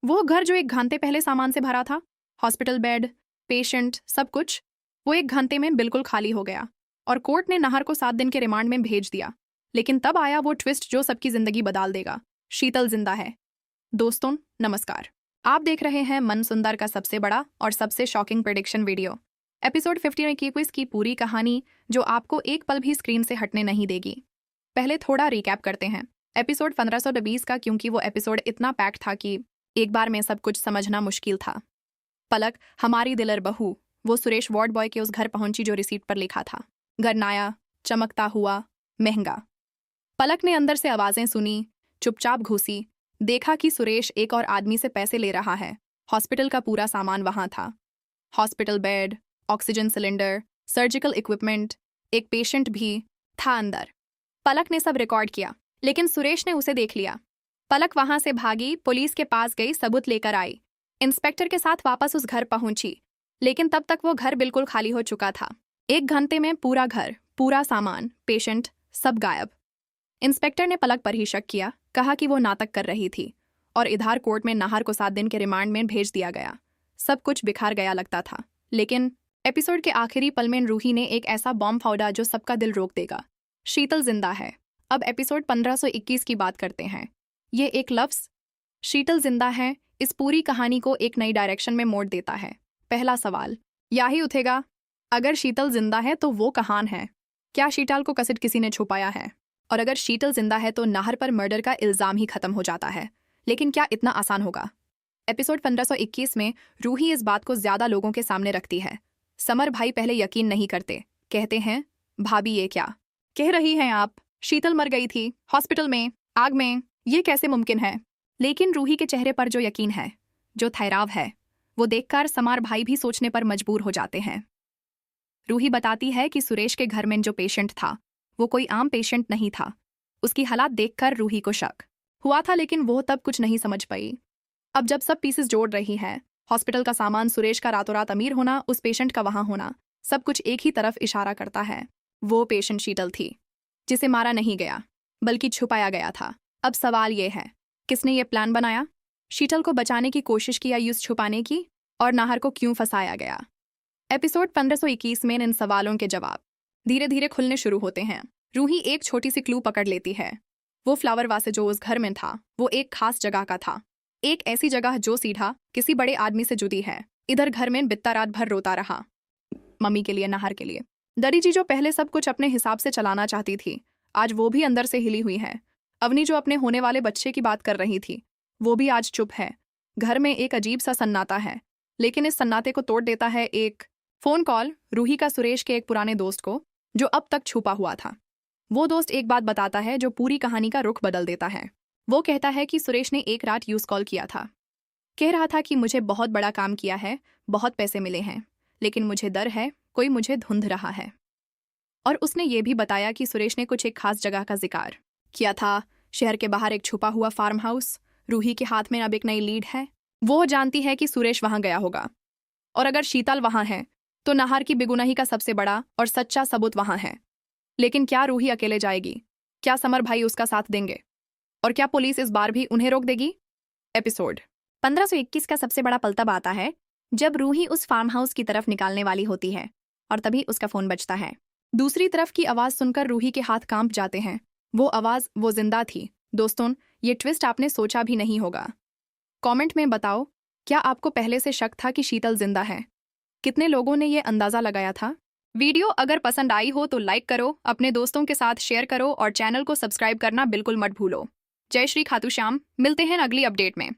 वो घर जो 1 घंटे पहले सामान से भरा था, हॉस्पिटल बेड, पेशेंट, सब कुछ, वो 1 घंटे में बिल्कुल खाली हो गया और कोर्ट ने नाहर को 7 दिन के रिमांड में भेज दिया। लेकिन तब आया वो ट्विस्ट जो सबकी जिंदगी बदल देगा। शीतल जिंदा है। दोस्तों नमस्कार, आप देख रहे हैं मन सुंदर का सबसे बड़ा और सबसे शॉकिंग प्रेडिक्शन वीडियो। एपिसोड 15 की क्विज की पूरी कहानी जो आपको एक पल भी स्क्रीन से हटने नहीं देगी। पहले थोड़ा रिकैप करते हैं एपिसोड 1520 का, क्योंकि वो एपिसोड इतना पैक्ड था कि एक बार में सब कुछ समझना मुश्किल था। पलक, हमारी दिलर बहू, वो सुरेश वार्ड बॉय के उस घर पहुंची जो रिसीट पर लिखा था, गरनाया, चमकता हुआ, महंगा। पलक ने अंदर से आवाजें सुनी, चुपचाप घुसी, देखा कि सुरेश एक और आदमी से पैसे ले रहा है। हॉस्पिटल का पूरा सामान वहां था, hospital bed, oxygen cylinder, surgical equipment, एक पेशेंट भी था अंदर। पलक ने सब रिकॉर्ड किया, लेकिन सुरेश ने उसे देख लिया। पलक वहां से भागी, पुलिस के पास गई, सबूत लेकर आई, इंस्पेक्टर के साथ वापस उस घर पहुंची, लेकिन तब तक वो घर बिल्कुल खाली हो चुका था। 1 घंटे में पूरा घर, पूरा सामान, पेशेंट, सब गायब। इंस्पेक्टर ने पलक पर ही शक किया, कहा कि वो नाटक कर रही थी, और इधर कोर्ट में नाहर को 7 दिन के रिमांड में भेज दिया गया। सब कुछ बिखार गया लगता था, लेकिन एपिसोड के आखिरी पल में रूही ने एक ऐसा बॉम्ब फोड़ा जो सबका दिल रोक देगा। शीतल जिंदा है। अब एपिसोड 1521 की बात करते हैं। ये एक लफ्ज, शीतल जिंदा है, इस पूरी कहानी को एक नई डायरेक्शन में मोड़ देता है। पहला सवाल यही उठेगा, अगर शीतल जिंदा है तो वो कहां है? क्या शीतल को कसिट किसी ने छुपाया है? और अगर शीतल जिंदा है तो नाहर पर मर्डर का इल्जाम ही खत्म हो जाता है। लेकिन क्या इतना आसान होगा? एपिसोड 1521 में रूही इस बात को ज्यादा लोगों के सामने रखती है। समर भाई पहले यकीन नहीं करते, कहते हैं, भाभी ये क्या कह रही हैं आप? शीतल मर गई थी हॉस्पिटल में, आग में, ये कैसे मुमकिन है? लेकिन रूही के चेहरे पर जो यकीन है, जो ठहराव है, वो देखकर समर भाई भी सोचने पर मजबूर हो जाते हैं। रूही बताती है कि सुरेश के घर में जो पेशेंट था वो कोई आम पेशेंट नहीं था। उसकी हालात देखकर रूही को शक हुआ था, लेकिन वो तब कुछ नहीं समझ पाई। अब जब सब पीसेस जोड़ रही है, हॉस्पिटल का सामान, सुरेश का रातों रात अमीर होना, उस पेशेंट का वहां होना, सब कुछ एक ही तरफ इशारा करता है। वो पेशेंट शीतल थी, जिसे मारा नहीं गया बल्कि छुपाया गया था। अब सवाल ये है, किसने ये प्लान बनाया? शीतल को बचाने की कोशिश की या यूज छुपाने की? और नाहर को क्यों फंसाया गया? एपिसोड 1521 में इन सवालों के जवाब धीरे धीरे खुलने शुरू होते हैं। रूही एक छोटी सी क्लू पकड़ लेती है। वो फ्लावर वासे जो उस घर में था, वो एक खास जगह का था, एक ऐसी जगह जो सीधा किसी बड़े आदमी से जुड़ी है। इधर घर में बित्ता रात भर रोता रहा, मम्मी के लिए, नाहर के लिए। दरी जी जो पहले सब कुछ अपने हिसाब से चलाना चाहती थी, आज वो भी अंदर से हिली हुई है। अवनी जो अपने होने वाले बच्चे की बात कर रही थी, वो भी आज चुप है। घर में एक अजीब सा सन्नाटा है, लेकिन इस सन्नाटे को तोड़ देता है एक फोन कॉल रूही का सुरेश के एक पुराने दोस्त को, जो अब तक छुपा हुआ था। वो दोस्त एक बात बताता है जो पूरी कहानी का रुख बदल देता है। वो कहता है कि सुरेश ने एक रात यूज कॉल किया था, कह रहा था कि मुझे बहुत बड़ा काम किया है, बहुत पैसे मिले हैं, लेकिन मुझे डर है, कोई मुझे धुंध रहा है। और उसने ये भी बताया कि सुरेश ने कुछ एक खास जगह का जिक्र किया था, शहर के बाहर एक छुपा हुआ फार्म हाउस। रूही के हाथ में अब एक नई लीड है। वो जानती है कि सुरेश वहां गया होगा, और अगर शीतल वहां है तो नाहर की बेगुनाही का सबसे बड़ा और सच्चा सबूत वहां है। लेकिन क्या रूही अकेले जाएगी? क्या समर भाई उसका साथ देंगे? और क्या पुलिस इस बार भी उन्हें रोक देगी? एपिसोड 1521 का सबसे बड़ा पल तब आता है जब रूही उस फार्म हाउस की तरफ निकालने वाली होती है, और तभी उसका फोन बजता है। दूसरी तरफ की आवाज सुनकर रूही के हाथ कांप जाते हैं। वो आवाज वो जिंदा थी। दोस्तों, ये ट्विस्ट आपने सोचा भी नहीं होगा। कमेंट में बताओ, क्या आपको पहले से शक था कि शीतल जिंदा है? कितने लोगों ने ये अंदाजा लगाया था? वीडियो अगर पसंद आई हो तो लाइक करो, अपने दोस्तों के साथ शेयर करो और चैनल को सब्सक्राइब करना बिल्कुल मत भूलो। जय श्री खाटू श्याम। मिलते हैं अगली अपडेट में।